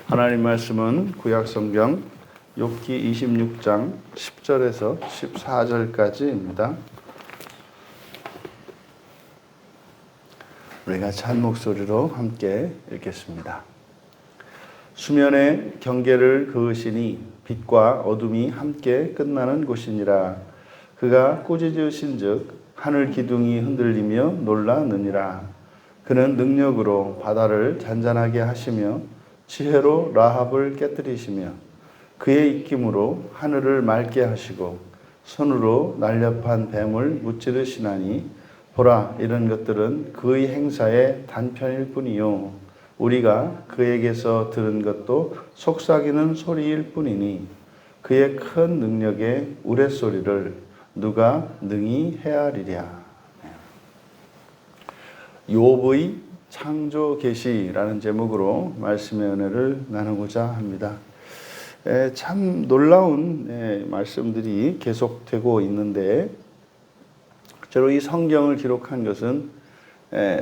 하나님 말씀은 구약성경 욥기 26장 10절에서 14절까지입니다. 우리가 찬 목소리로 함께 읽겠습니다. 수면의 경계를 그으시니 빛과 어둠이 함께 끝나는 곳이니라. 그가 꾸짖으신즉 하늘 기둥이 흔들리며 놀라느니라. 그는 능력으로 바다를 잔잔하게 하시며 지혜로 라합을 깨뜨리시며 그의 입김으로 하늘을 맑게 하시고 손으로 날렵한 뱀을 무찌르시나니 보라, 이런 것들은 그의 행사의 단편일 뿐이요 우리가 그에게서 들은 것도 속삭이는 소리일 뿐이니 그의 큰 능력의 우레소리를 누가 능히 헤아리랴. 욥의 창조 계시라는 제목으로 말씀의 은혜를 나누고자 합니다. 참 놀라운 말씀들이 계속되고 있는데, 저로 이 성경을 기록한 것은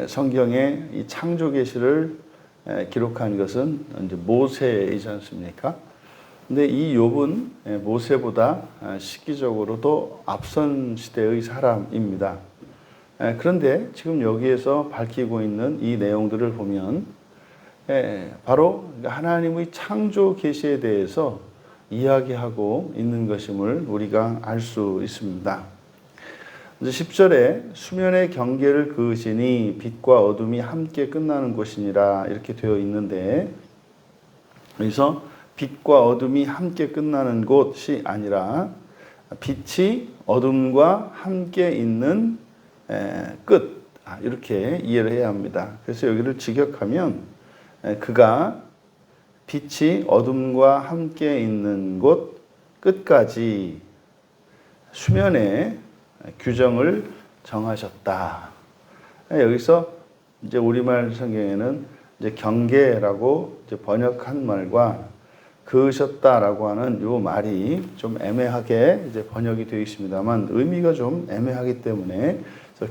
성경의 이 창조 계시를 기록한 것은 이제 모세이지 않습니까? 근데 이 욥은 모세보다 시기적으로도 앞선 시대의 사람입니다. 그런데 지금 여기에서 밝히고 있는 이 내용들을 보면 바로 하나님의 창조 계시에 대해서 이야기하고 있는 것임을 우리가 알 수 있습니다. 10절에 수면의 경계를 그으시니 빛과 어둠이 함께 끝나는 곳이니라 이렇게 되어 있는데, 여기서 빛과 어둠이 함께 끝나는 곳이 아니라 빛이 어둠과 함께 있는 끝, 이렇게 이해를 해야 합니다. 그래서 여기를 직역하면 그가 빛이 어둠과 함께 있는 곳 끝까지 수면의 규정을 정하셨다. 여기서 이제 우리말 성경에는 이제 경계라고 이제 번역한 말과 그으셨다라고 하는 이 말이 좀 애매하게 이제 번역이 되어 있습니다만 의미가 좀 애매하기 때문에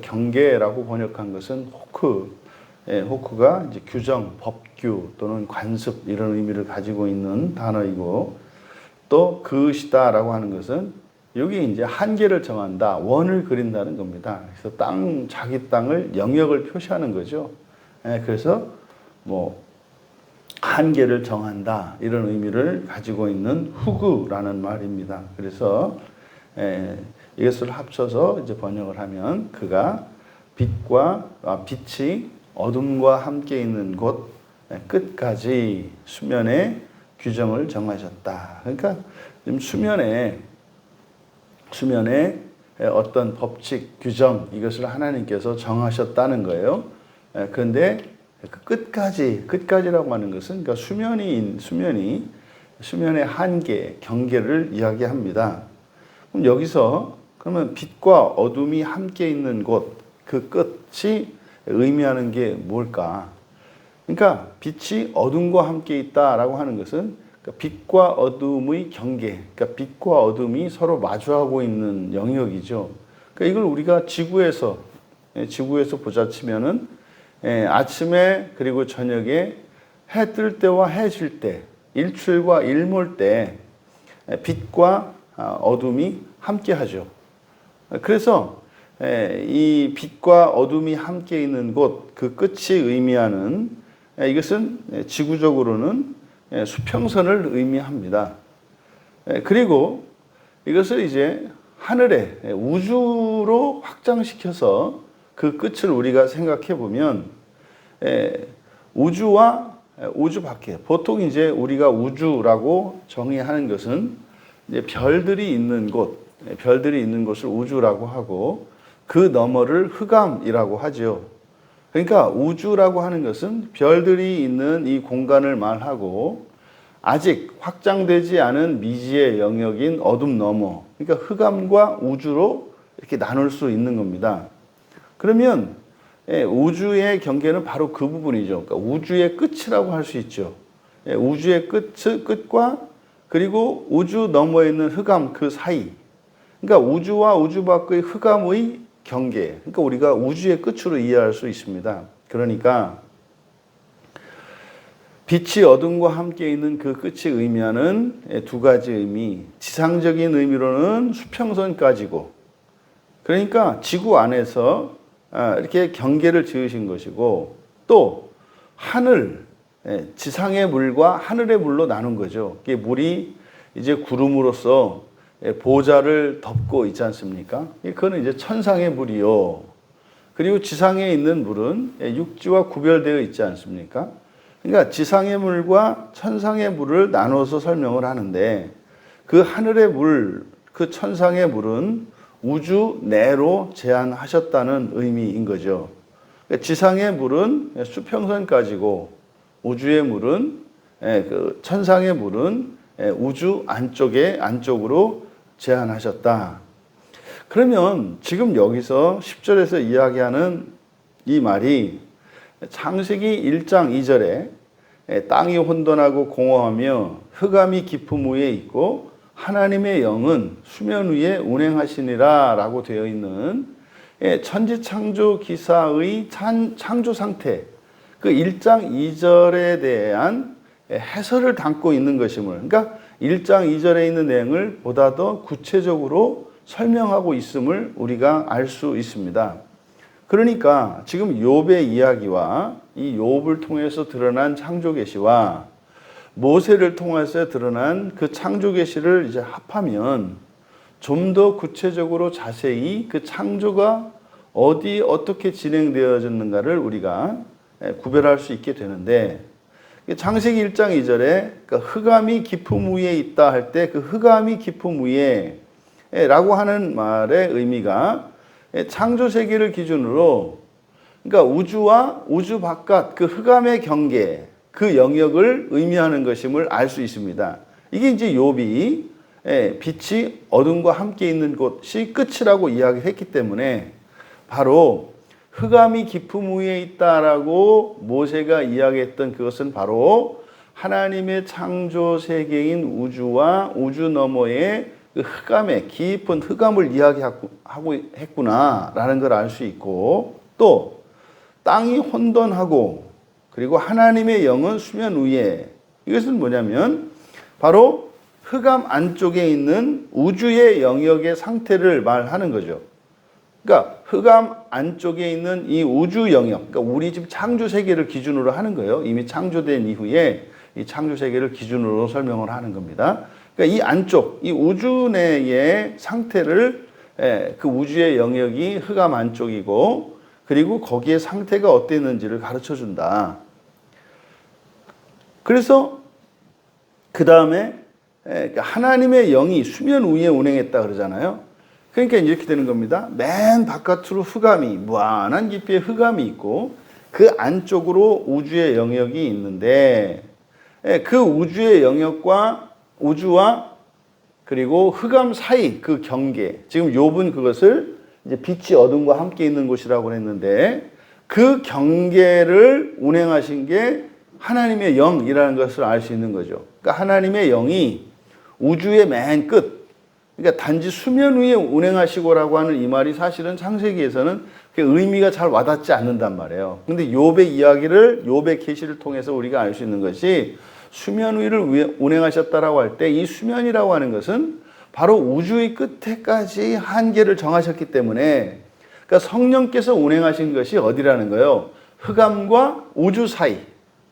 경계라고 번역한 것은 호크가 이제 규정, 법규 또는 관습 이런 의미를 가지고 있는 단어이고, 또 그으시다라고 하는 것은 여기 이제 한계를 정한다, 원을 그린다는 겁니다. 그래서 자기 땅을 영역을 표시하는 거죠. 그래서 한계를 정한다 이런 의미를 가지고 있는 후그라는 말입니다. 그래서 이것을 합쳐서 이제 번역을 하면 그가 빛이 어둠과 함께 있는 곳 끝까지 수면의 규정을 정하셨다. 그러니까 지금 수면에 어떤 법칙, 규정 이것을 하나님께서 정하셨다는 거예요. 그런데 끝까지라고 하는 것은 그러니까 수면의 한계, 경계를 이야기합니다. 그럼 여기서 그러면 빛과 어둠이 함께 있는 곳, 그 끝이 의미하는 게 뭘까? 그러니까 빛이 어둠과 함께 있다라고 하는 것은 빛과 어둠의 경계, 그러니까 빛과 어둠이 서로 마주하고 있는 영역이죠. 그러니까 이걸 우리가 지구에서 보자 치면은 아침에 그리고 저녁에 해 뜰 때와 해 질 때, 일출과 일몰 때 빛과 어둠이 함께 하죠. 그래서 이 빛과 어둠이 함께 있는 곳, 그 끝이 의미하는 이것은 지구적으로는 수평선을 의미합니다. 그리고 이것을 이제 하늘에 우주로 확장시켜서 그 끝을 우리가 생각해 보면 우주와 우주 밖에, 보통 이제 우리가 우주라고 정의하는 것은 이제 별들이 있는 곳을 우주라고 하고 그 너머를 흑암이라고 하죠. 그러니까 우주라고 하는 것은 별들이 있는 이 공간을 말하고 아직 확장되지 않은 미지의 영역인 어둠 너머, 그러니까 흑암과 우주로 이렇게 나눌 수 있는 겁니다. 그러면 우주의 경계는 바로 그 부분이죠. 그러니까 우주의 끝이라고 할 수 있죠. 우주의 끝과 그리고 우주 너머에 있는 흑암 그 사이, 그러니까 우주와 우주 밖의 흑암의 경계, 그러니까 우리가 우주의 끝으로 이해할 수 있습니다. 그러니까 빛이 어둠과 함께 있는 그 끝이 의미하는 두 가지 의미. 지상적인 의미로는 수평선까지고, 그러니까 지구 안에서 이렇게 경계를 지으신 것이고, 또 하늘, 지상의 물과 하늘의 물로 나눈 거죠. 이게 물이 이제 구름으로서 보좌를 덮고 있지 않습니까? 그거는 이제 천상의 물이요. 그리고 지상에 있는 물은 육지와 구별되어 있지 않습니까? 그러니까 지상의 물과 천상의 물을 나눠서 설명을 하는데, 그 하늘의 물, 그 천상의 물은 우주 내로 제한하셨다는 의미인 거죠. 그러니까 지상의 물은 수평선까지고, 우주의 물은, 그 천상의 물은 우주 안쪽으로 제한하셨다. 그러면 지금 여기서 10절에서 이야기하는 이 말이 창세기 1장 2절에 땅이 혼돈하고 공허하며 흑암이 깊음 위에 있고 하나님의 영은 수면 위에 운행하시니라 라고 되어 있는 천지창조 기사의 창조 상태, 그 1장 2절에 대한 해설을 담고 있는 것임을, 그러니까 1장 2절에 있는 내용을 보다 더 구체적으로 설명하고 있음을 우리가 알 수 있습니다. 그러니까 지금 욥의 이야기와 이 욥을 통해서 드러난 창조 계시와 모세를 통해서 드러난 그 창조 계시를 이제 합하면 좀 더 구체적으로 자세히 그 창조가 어떻게 진행되어졌는가를 우리가 구별할 수 있게 되는데, 창세기 1장 2절에 흑암이 깊음 위에 있다 할 때 그 흑암이 깊음 위에 라고 하는 말의 의미가 창조 세계를 기준으로, 그러니까 우주와 우주 바깥 그 흑암의 경계, 그 영역을 의미하는 것임을 알 수 있습니다. 이게 이제 욥이 빛이 어둠과 함께 있는 곳이 끝이라고 이야기했기 때문에 바로 흑암이 깊음 위에 있다라고 모세가 이야기했던 그것은 바로 하나님의 창조 세계인 우주와 우주 너머의 그 흑암의 깊은 흑암을 이야기하고 했구나라는 걸 알 수 있고, 또 땅이 혼돈하고 그리고 하나님의 영은 수면 위에, 이것은 뭐냐면 바로 흑암 안쪽에 있는 우주의 영역의 상태를 말하는 거죠. 그러니까 흑암 안쪽에 있는 이 우주 영역, 그러니까 우리 지금 창조 세계를 기준으로 하는 거예요. 이미 창조된 이후에 이 창조 세계를 기준으로 설명을 하는 겁니다. 그러니까 이 안쪽, 이 우주 내의 상태를, 그 우주의 영역이 흑암 안쪽이고, 그리고 거기에 상태가 어땠는지를 가르쳐 준다. 그래서 그 다음에 하나님의 영이 수면 위에 운행했다 그러잖아요. 그러니까 이렇게 되는 겁니다. 맨 바깥으로 흑암이, 무한한 깊이의 흑암이 있고 그 안쪽으로 우주의 영역이 있는데, 그 우주의 영역과 우주와 그리고 흑암 사이 그 경계, 지금 욥은 그것을 이제 빛이 어둠과 함께 있는 곳이라고 했는데, 그 경계를 운행하신 게 하나님의 영이라는 것을 알 수 있는 거죠. 그러니까 하나님의 영이 우주의 맨 끝, 그러니까 단지 수면 위에 운행하시고라고 하는 이 말이 사실은 창세기에서는 의미가 잘 와닿지 않는단 말이에요. 근데 욥의 이야기를, 욥의 계시를 통해서 우리가 알 수 있는 것이 수면 위를 운행하셨다라고 할 때 이 수면이라고 하는 것은 바로 우주의 끝에까지 한계를 정하셨기 때문에, 그러니까 성령께서 운행하신 것이 어디라는 거예요? 흑암과 우주 사이,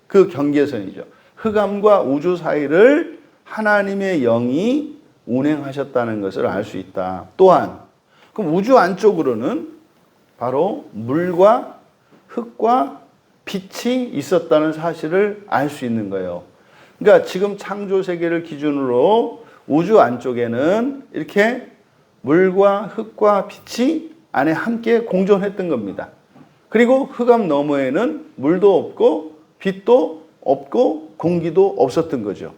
그 경계선이죠. 흑암과 우주 사이를 하나님의 영이 운행하셨다는 것을 알 수 있다. 또한 그럼 우주 안쪽으로는 바로 물과 흙과 빛이 있었다는 사실을 알 수 있는 거예요. 그러니까 지금 창조 세계를 기준으로 우주 안쪽에는 이렇게 물과 흙과 빛이 안에 함께 공존했던 겁니다. 그리고 흑암 너머에는 물도 없고 빛도 없고 공기도 없었던 거죠.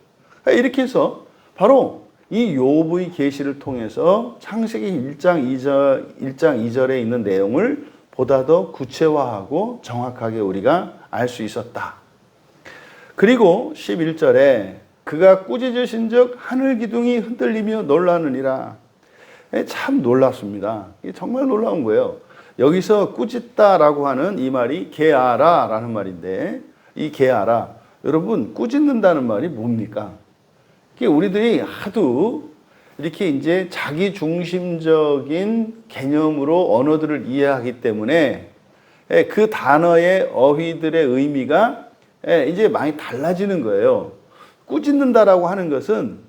이렇게 해서 바로 이 욥의 계시를 통해서 창세기 1장 2절에 있는 내용을 보다 더 구체화하고 정확하게 우리가 알 수 있었다. 그리고 11절에 그가 꾸짖으신 즉 하늘 기둥이 흔들리며 놀라느니라. 참 놀랍습니다. 정말 놀라운 거예요. 여기서 꾸짖다라고 하는 이 말이 게아라라는 말인데, 이 게아라, 여러분, 꾸짖는다는 말이 뭡니까? 이게 우리들이 하도 이렇게 이제 자기 중심적인 개념으로 언어들을 이해하기 때문에 그 단어의 어휘들의 의미가 이제 많이 달라지는 거예요. 꾸짖는다라고 하는 것은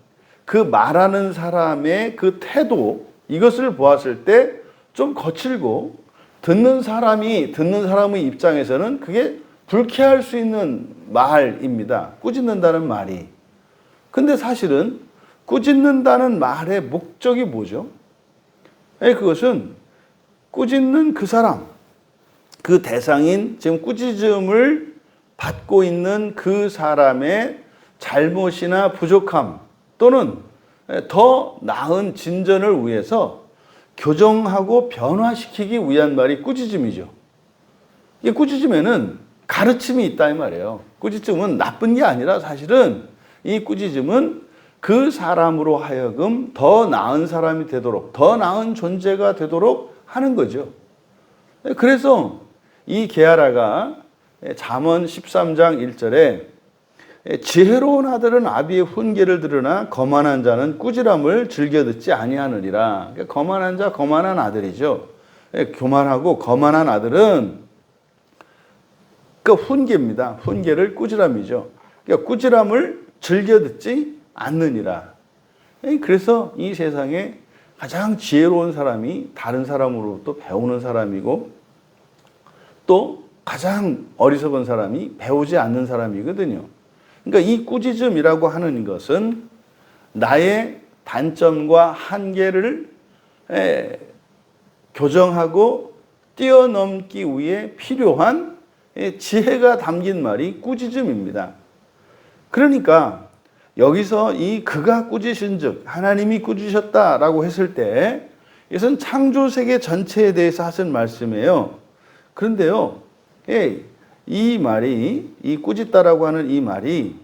그 말하는 사람의 그 태도, 이것을 보았을 때 좀 거칠고 듣는 사람의 입장에서는 그게 불쾌할 수 있는 말입니다. 꾸짖는다는 말이. 근데 사실은 꾸짖는다는 말의 목적이 뭐죠? 그것은 꾸짖는 그 사람, 그 대상인 지금 꾸짖음을 받고 있는 그 사람의 잘못이나 부족함 또는 더 나은 진전을 위해서 교정하고 변화시키기 위한 말이 꾸짖음이죠. 이 꾸짖음에는 가르침이 있다 이 말이에요. 꾸짖음은 나쁜 게 아니라 사실은 이 꾸짖음은 그 사람으로 하여금 더 나은 사람이 되도록, 더 나은 존재가 되도록 하는 거죠. 그래서 이 게하라가 잠언 13장 1절에 지혜로운 아들은 아비의 훈계를 들으나 거만한 자는 꾸지람을 즐겨 듣지 아니하느니라. 그러니까 거만한 자, 거만한 아들이죠. 교만하고 거만한 아들은 그 훈계입니다. 훈계를 꾸지람이죠. 그러니까 꾸지람을 즐겨 듣지 않느니라. 그래서 이 세상에 가장 지혜로운 사람이 다른 사람으로부터 배우는 사람이고 또 가장 어리석은 사람이 배우지 않는 사람이거든요. 그러니까 이 꾸짖음이라고 하는 것은 나의 단점과 한계를 교정하고 뛰어넘기 위해 필요한 지혜가 담긴 말이 꾸짖음입니다. 그러니까 여기서 이 그가 꾸짖은 즉 하나님이 꾸짖으셨다라고 했을 때 이것은 창조 세계 전체에 대해서 하신 말씀이에요. 그런데요, 이 말이, 이 꾸짖다라고 하는 이 말이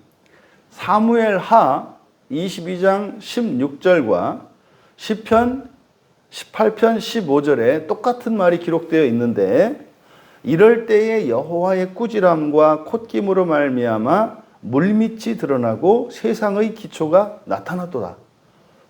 사무엘하 22장 16절과 시편 18편 15절에 똑같은 말이 기록되어 있는데 이럴 때에 여호와의 꾸지람과 콧김으로 말미암아 물밑이 드러나고 세상의 기초가 나타났도다.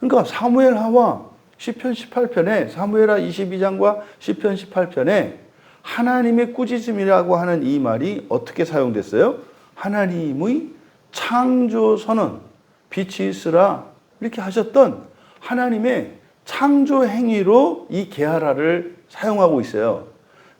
그러니까 사무엘하와 시편 18편에 사무엘하 22장과 시편 18편에 하나님의 꾸짖음이라고 하는 이 말이 어떻게 사용됐어요? 하나님의 창조 선언, 빛이 있으라 이렇게 하셨던 하나님의 창조 행위로 이 게하라를 사용하고 있어요.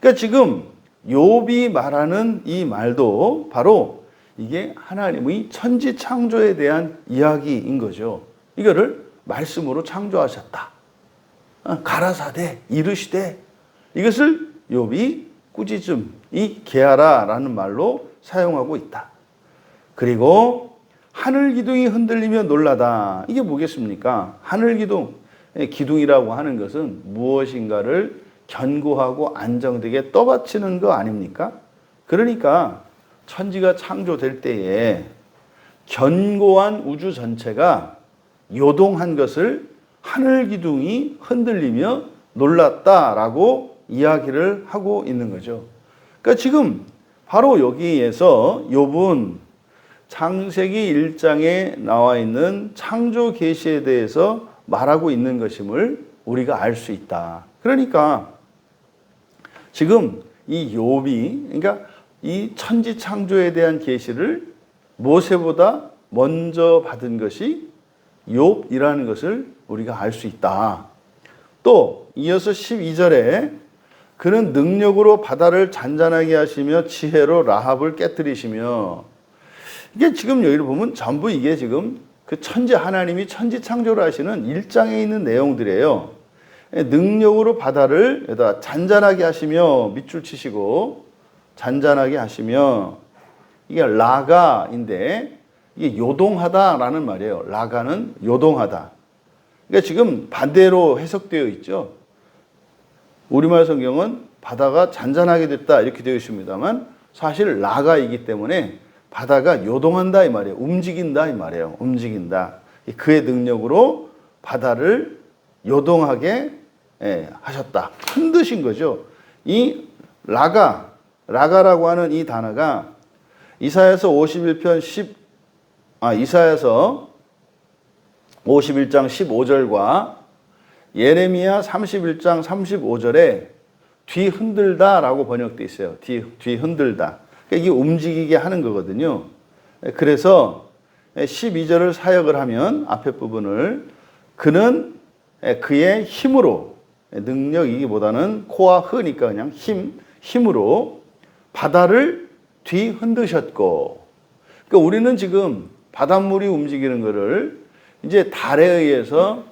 그러니까 지금 욥이 말하는 이 말도 바로 이게 하나님의 천지 창조에 대한 이야기인 거죠. 이거를 말씀으로 창조하셨다. 가라사대 이르시되 이것을 욥이 꾸짖음, 이 게하라라는 말로 사용하고 있다. 그리고 하늘 기둥이 흔들리며 놀라다. 이게 뭐겠습니까? 하늘 기둥, 기둥이라고 하는 것은 무엇인가를 견고하고 안정되게 떠받치는 거 아닙니까? 그러니까 천지가 창조될 때에 견고한 우주 전체가 요동한 것을 하늘 기둥이 흔들리며 놀랐다라고 이야기를 하고 있는 거죠. 그러니까 지금 바로 여기에서 욥은 창세기 1장에 나와 있는 창조 계시에 대해서 말하고 있는 것임을 우리가 알 수 있다. 그러니까 지금 이 욥이 그러니까 이 천지 창조에 대한 계시를 모세보다 먼저 받은 것이 욥이라는 것을 우리가 알 수 있다. 또 이어서 12절에 그는 능력으로 바다를 잔잔하게 하시며 지혜로 라합을 깨뜨리시며 이게 지금 여기를 보면 전부 이게 지금 그 천지 하나님이 천지 창조를 하시는 1장에 있는 내용들이에요. 능력으로 바다를 여기다 잔잔하게 하시며 밑줄 치시고 잔잔하게 하시며 이게 라가인데 이게 요동하다라는 말이에요. 라가는 요동하다. 그러니까 지금 반대로 해석되어 있죠. 우리말 성경은 바다가 잔잔하게 됐다 이렇게 되어 있습니다만 사실 라가이기 때문에 바다가 요동한다 이 말이에요. 움직인다 이 말이에요. 움직인다. 그의 능력으로 바다를 요동하게 하셨다. 흔드신 거죠. 이 라가라고 하는 이 단어가 이사야서 51장 15절과 예레미야 31장 35절에 뒤 흔들다라고 번역되어 있어요. 뒤 흔들다. 그러니까 이게 움직이게 하는 거거든요. 그래서 12절을 사역을 하면 앞에 부분을 그는 그의 힘으로 능력이기보다는 코와 흐니까 그냥 힘으로 바다를 뒤 흔드셨고, 그러니까 우리는 지금 바닷물이 움직이는 것을 이제 달에 의해서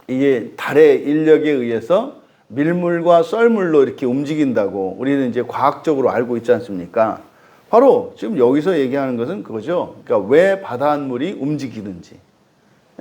이게 달의 인력에 의해서 밀물과 썰물로 이렇게 움직인다고 우리는 이제 과학적으로 알고 있지 않습니까? 바로 지금 여기서 얘기하는 것은 그거죠. 그러니까 왜 바닷물이 움직이는지,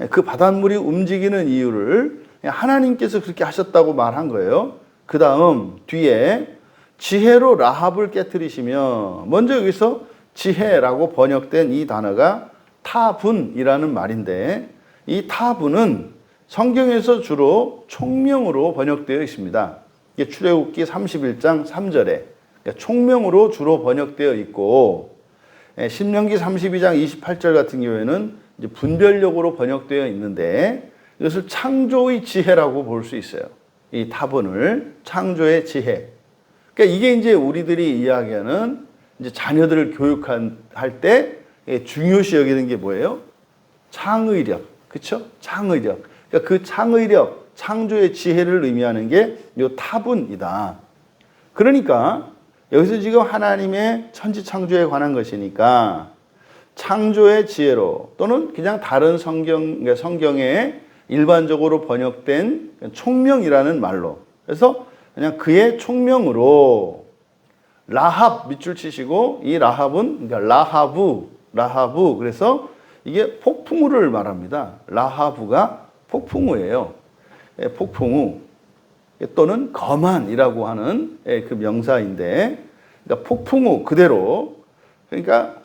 그 바닷물이 움직이는 이유를 하나님께서 그렇게 하셨다고 말한 거예요. 그 다음 뒤에 지혜로 라합을 깨뜨리시며, 먼저 여기서 지혜라고 번역된 이 단어가 타분이라는 말인데, 이 타분은 성경에서 주로 총명으로 번역되어 있습니다. 이게 출애굽기 31장 3절에 그러니까 총명으로 주로 번역되어 있고, 신명기 32장 28절 같은 경우에는 이제 분별력으로 번역되어 있는데, 이것을 창조의 지혜라고 볼 수 있어요. 이 타분을 창조의 지혜. 그러니까 이게 이제 우리들이 이야기하는 이제 자녀들을 교육할 때 중요시 여기는 게 뭐예요? 창의력, 그렇죠? 창의력. 그러니까 그 창의력, 창조의 지혜를 의미하는 게 이 타분이다. 그러니까 여기서 지금 하나님의 천지 창조에 관한 것이니까 창조의 지혜로, 또는 그냥 다른 성경에 일반적으로 번역된 총명이라는 말로, 그래서 그냥 그의 총명으로 라합 밑줄 치시고, 이 라합은 그러니까 라하부, 그래서 이게 폭풍우를 말합니다. 라하부가 폭풍우예요. 폭풍우 또는 거만이라고 하는 그 명사인데, 그러니까 폭풍우 그대로, 그러니까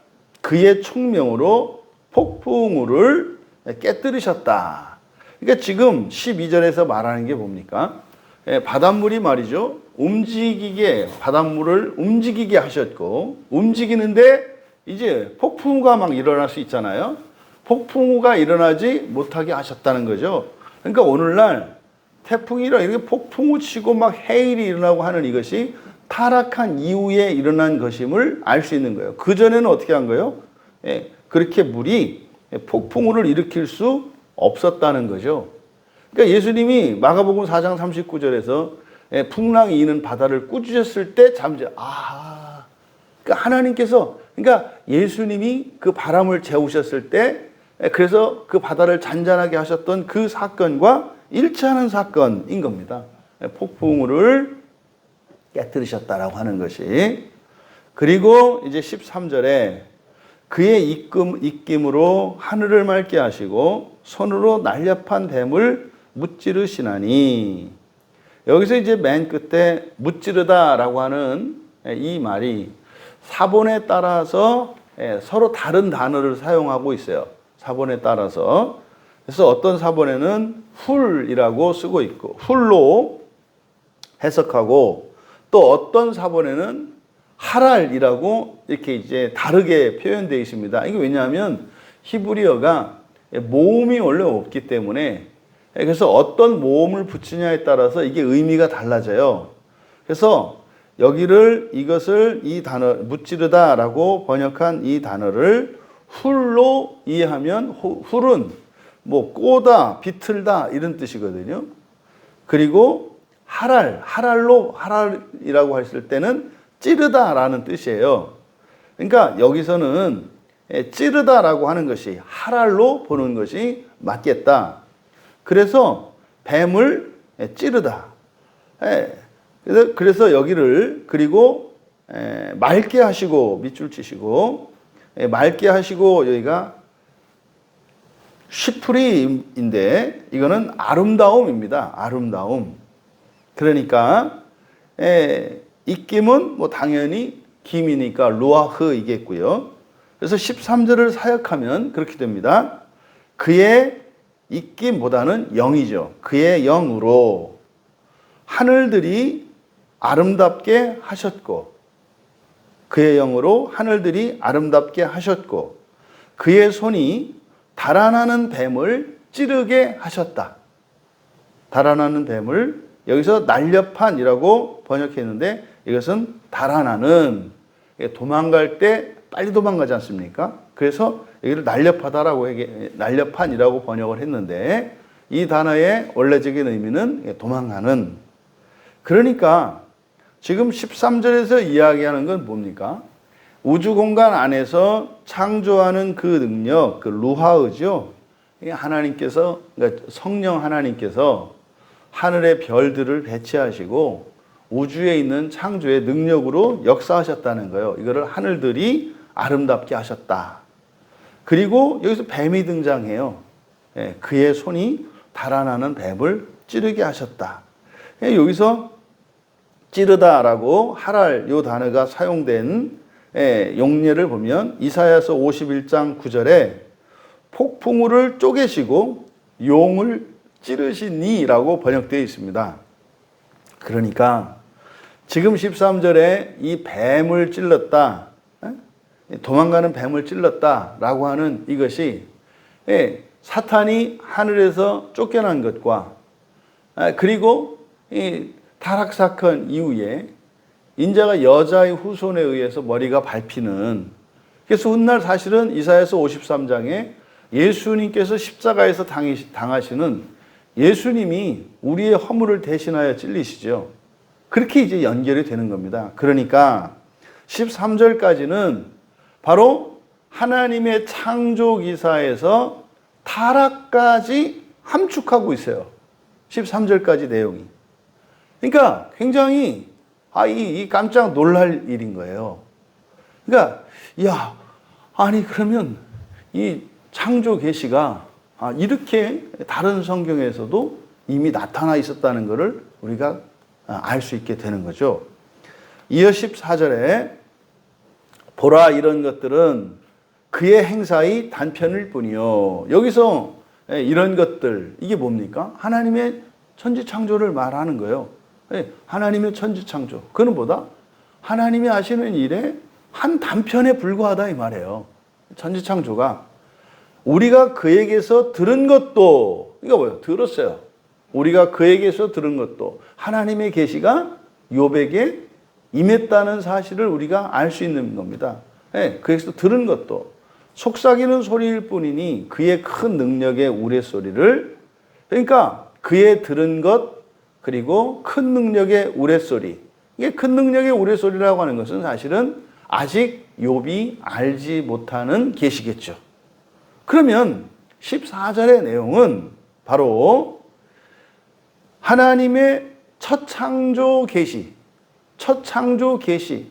그의 총명으로 폭풍우를 깨뜨리셨다. 그러니까 지금 12절에서 말하는 게 뭡니까? 바닷물이 말이죠. 바닷물을 움직이게 하셨고, 움직이는데 이제 폭풍우가 막 일어날 수 있잖아요. 폭풍우가 일어나지 못하게 하셨다는 거죠. 그러니까 오늘날 태풍이 이렇게 폭풍우 치고 막 해일이 일어나고 하는 이것이 타락한 이후에 일어난 것임을 알 수 있는 거예요. 그전에는 어떻게 한 거예요? 그렇게 물이 폭풍우를 일으킬 수 없었다는 거죠. 그러니까 예수님이 마가복음 4장 39절에서 풍랑이 이는 바다를 꾸짖으셨을 때 그러니까 하나님께서, 그러니까 예수님이 그 바람을 재우셨을 때, 그래서 그 바다를 잔잔하게 하셨던 그 사건과 일치하는 사건인 겁니다. 폭풍우를 깨뜨리셨다라고 하는 것이. 그리고 이제 13절에 그의 입김으로 하늘을 맑게 하시고 손으로 날렵한 뱀을 무찌르시나니, 여기서 이제 맨 끝에 무찌르다라고 하는 이 말이 사본에 따라서 서로 다른 단어를 사용하고 있어요. 사본에 따라서. 그래서 어떤 사본에는 훌이라고 쓰고 있고, 훌로 해석하고, 또 어떤 사본에는 하랄이라고 이렇게 이제 다르게 표현되어 있습니다. 이게 왜냐하면 히브리어가 모음이 원래 없기 때문에, 그래서 어떤 모음을 붙이냐에 따라서 이게 의미가 달라져요. 그래서 이것을 이 단어 무찌르다라고 번역한 이 단어를 훌로 이해하면, 훌은 뭐 꼬다, 비틀다 이런 뜻이거든요. 그리고 하랄이라고 했을 때는 찌르다라는 뜻이에요. 그러니까 여기서는 찌르다라고 하는 것이 하랄로 보는 것이 맞겠다. 그래서 뱀을 찌르다. 그래서 여기를, 그리고 맑게 하시고 밑줄 치시고, 맑게 하시고, 여기가 쉬프리인데 이거는 아름다움입니다. 아름다움. 그러니까 입김은 뭐 당연히 김이니까 루아흐이겠고요. 그래서 13절을 사역하면 그렇게 됩니다. 그의 입김보다는 영이죠. 그의 영으로 하늘들이 아름답게 하셨고, 그의 영으로 하늘들이 아름답게 하셨고 그의 손이 달아나는 뱀을 찌르게 하셨다. 달아나는 뱀을 여기서 날렵한이라고 번역했는데 이것은 달아나는, 도망갈 때 빨리 도망가지 않습니까? 그래서 여기를 날렵한이라고 번역을 했는데 이 단어의 원래적인 의미는 도망가는. 그러니까 지금 13절에서 이야기하는 건 뭡니까? 우주 공간 안에서 창조하는 그 능력, 그 루하흐죠. 하나님께서, 그러니까 성령 하나님께서 하늘의 별들을 배치하시고 우주에 있는 창조의 능력으로 역사하셨다는 거예요. 이거를 하늘들이 아름답게 하셨다. 그리고 여기서 뱀이 등장해요. 그의 손이 달아나는 뱀을 찌르게 하셨다. 여기서 찌르다라고 하랄 요 단어가 사용된 용례를 보면 이사야서 51장 9절에 폭풍우를 쪼개시고 용을 찌르시니라고 번역되어 있습니다. 그러니까 지금 13절에 이 뱀을 찔렀다, 도망가는 뱀을 찔렀다라고 하는 이것이 사탄이 하늘에서 쫓겨난 것과 그리고 이 타락사건 이후에 인자가 여자의 후손에 의해서 머리가 밟히는, 그래서 훗날 사실은 이사야서 53장에 예수님께서 십자가에서 당하시는 예수님이 우리의 허물을 대신하여 찔리시죠. 그렇게 이제 연결이 되는 겁니다. 그러니까 13절까지는 바로 하나님의 창조 기사에서 타락까지 함축하고 있어요. 13절까지 내용이. 그러니까 굉장히 이 깜짝 놀랄 일인 거예요. 그러니까 아니 그러면 이 창조 계시가 이렇게 다른 성경에서도 이미 나타나 있었다는 것을 우리가 알 수 있게 되는 거죠. 이어 14절에 보라 이런 것들은 그의 행사의 단편일 뿐이요. 여기서 이런 것들, 이게 뭡니까? 하나님의 천지창조를 말하는 거예요. 하나님의 천지창조. 그는 뭐다? 하나님이 하시는 일의 한 단편에 불과하다 이 말이에요. 천지창조가. 우리가 그에게서 들은 것도, 이거 뭐예요? 들었어요. 우리가 그에게서 들은 것도 하나님의 계시가 욥에게 임했다는 사실을 우리가 알 수 있는 겁니다. 그에게서 들은 것도 속삭이는 소리일 뿐이니 그의 큰 능력의 우레소리를, 그러니까 그의 들은 것 그리고 큰 능력의 우레소리, 이게 큰 능력의 우레소리라고 하는 것은 사실은 아직 욥이 알지 못하는 계시겠죠. 그러면 14절의 내용은 바로 하나님의 첫 창조 계시,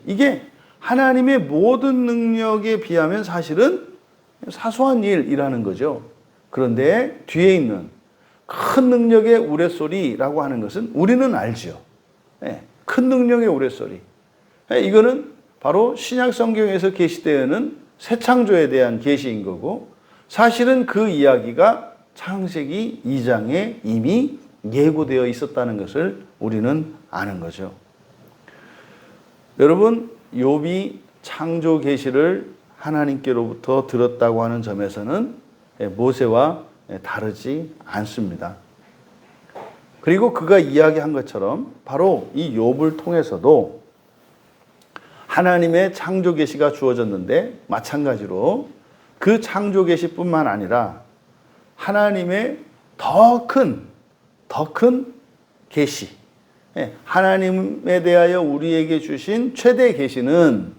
이게 하나님의 모든 능력에 비하면 사실은 사소한 일이라는 거죠. 그런데 뒤에 있는 큰 능력의 우레소리라고 하는 것은 우리는 알죠. 큰 능력의 우레소리. 이거는 바로 신약 성경에서 계시되는 새 창조에 대한 계시인 거고, 사실은 그 이야기가 창세기 2장에 이미 예고되어 있었다는 것을 우리는 아는 거죠. 여러분, 욥이 창조 계시를 하나님께로부터 들었다고 하는 점에서는 모세와 다르지 않습니다. 그리고 그가 이야기한 것처럼 바로 이 욥을 통해서도 하나님의 창조 계시가 주어졌는데, 마찬가지로 그 창조 계시뿐만 아니라 하나님의 더 큰 계시, 하나님에 대하여 우리에게 주신 최대 계시는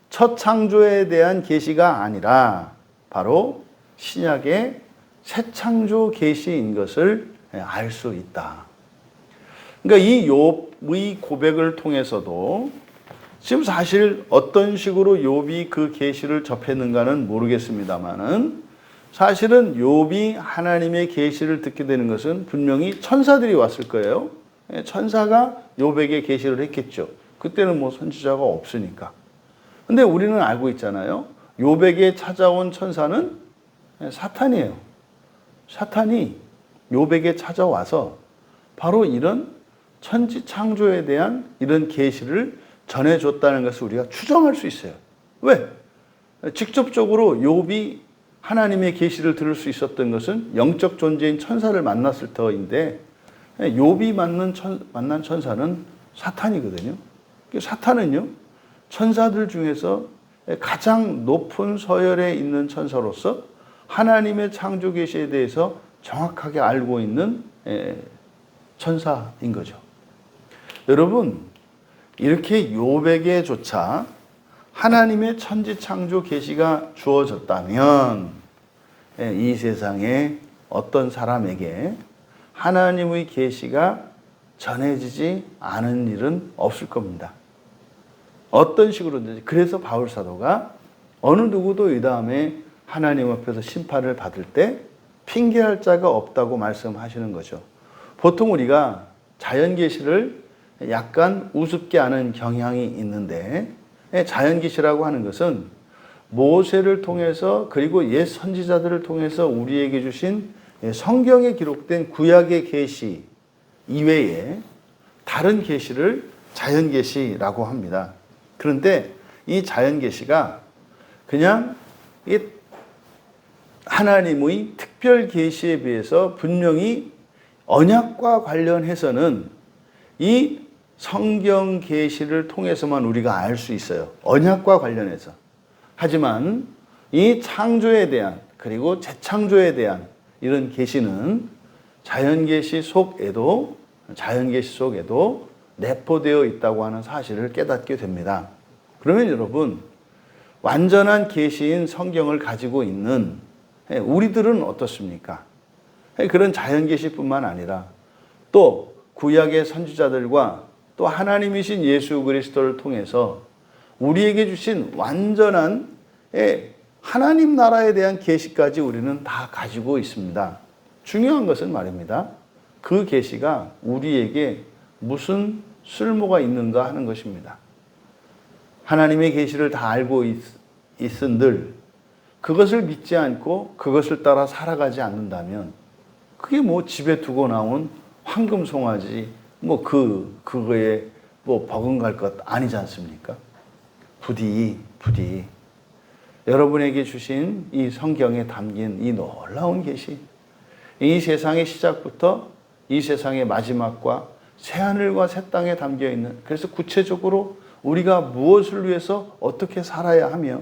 첫 창조에 대한 계시가 아니라 바로 신약의 새 창조 계시인 것을 알 수 있다. 그러니까 이 욥의 고백을 통해서도 지금 사실 어떤 식으로 욥이 그 계시를 접했는가는 모르겠습니다만은, 사실은 욥이 하나님의 계시를 듣게 되는 것은 분명히 천사들이 왔을 거예요. 천사가 욥에게 계시를 했겠죠. 그때는 뭐 선지자가 없으니까. 근데 우리는 알고 있잖아요. 욥에게 찾아온 천사는 사탄이에요. 사탄이 욥에게 찾아와서 바로 이런 천지 창조에 대한 이런 계시를 전해줬다는 것을 우리가 추정할 수 있어요. 왜? 직접적으로 욥이 하나님의 계시를 들을 수 있었던 것은 영적 존재인 천사를 만났을 터인데, 욥이 만난 천사는 사탄이거든요. 사탄은요, 천사들 중에서 가장 높은 서열에 있는 천사로서 하나님의 창조 계시에 대해서 정확하게 알고 있는 천사인 거죠. 여러분, 이렇게 욥에게조차 하나님의 천지 창조 계시가 주어졌다면 이 세상에 어떤 사람에게 하나님의 계시가 전해지지 않은 일은 없을 겁니다. 어떤 식으로든지. 그래서 바울 사도가 어느 누구도 이 다음에 하나님 앞에서 심판을 받을 때 핑계할 자가 없다고 말씀하시는 거죠. 보통 우리가 자연 계시를 약간 우습게 하는 경향이 있는데, 자연 계시라고 하는 것은 모세를 통해서 그리고 옛 선지자들을 통해서 우리에게 주신 성경에 기록된 구약의 계시 이외에 다른 계시를 자연 계시라고 합니다. 그런데 이 자연 계시가 그냥 하나님의 특별 계시에 비해서 분명히 언약과 관련해서는 이 성경 계시를 통해서만 우리가 알 수 있어요. 언약과 관련해서. 하지만 이 창조에 대한 그리고 재창조에 대한 이런 계시는 자연 계시 속에도 내포되어 있다고 하는 사실을 깨닫게 됩니다. 그러면 여러분, 완전한 계시인 성경을 가지고 있는 우리들은 어떻습니까? 그런 자연 계시뿐만 아니라 또 구약의 선지자들과 또 하나님이신 예수 그리스도를 통해서 우리에게 주신 완전한 하나님 나라에 대한 계시까지 우리는 다 가지고 있습니다. 중요한 것은 말입니다, 그 계시가 우리에게 무슨 쓸모가 있는가 하는 것입니다. 하나님의 계시를 다 알고 있은들 그것을 믿지 않고 그것을 따라 살아가지 않는다면 그게 뭐 집에 두고 나온 황금 송아지 그거에 버금갈 것 아니지 않습니까? 부디 여러분에게 주신 이 성경에 담긴 이 놀라운 계시, 이 세상의 시작부터 이 세상의 마지막과 새하늘과 새 땅에 담겨 있는, 그래서 구체적으로 우리가 무엇을 위해서 어떻게 살아야 하며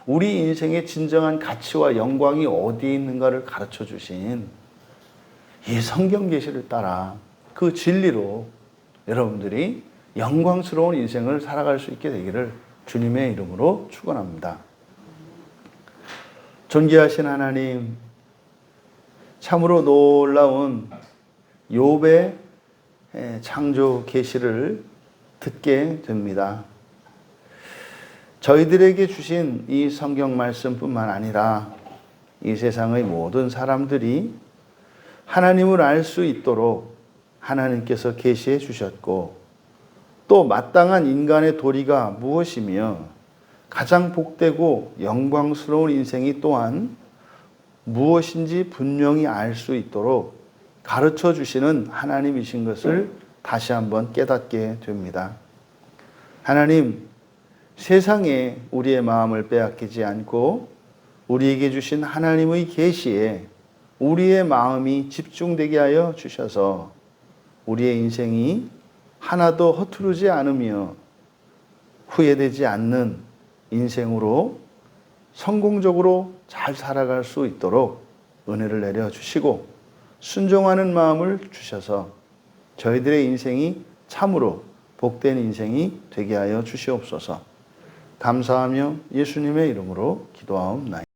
우리 인생의 진정한 가치와 영광이 어디에 있는가를 가르쳐 주신 이 성경 계시를 따라 그 진리로 여러분들이 영광스러운 인생을 살아갈 수 있게 되기를 주님의 이름으로 축원합니다. 존귀하신 하나님, 참으로 놀라운 욥의 창조 계시를 듣게 됩니다. 저희들에게 주신 이 성경 말씀뿐만 아니라 이 세상의 모든 사람들이 하나님을 알 수 있도록 하나님께서 계시해 주셨고, 또 마땅한 인간의 도리가 무엇이며 가장 복되고 영광스러운 인생이 또한 무엇인지 분명히 알 수 있도록 가르쳐 주시는 하나님이신 것을 다시 한번 깨닫게 됩니다. 하나님, 세상에 우리의 마음을 빼앗기지 않고 우리에게 주신 하나님의 계시에 우리의 마음이 집중되게 하여 주셔서 우리의 인생이 하나도 허투루지 않으며 후회되지 않는 인생으로 성공적으로 잘 살아갈 수 있도록 은혜를 내려주시고 순종하는 마음을 주셔서 저희들의 인생이 참으로 복된 인생이 되게 하여 주시옵소서. 감사하며 예수님의 이름으로 기도하옵나이다.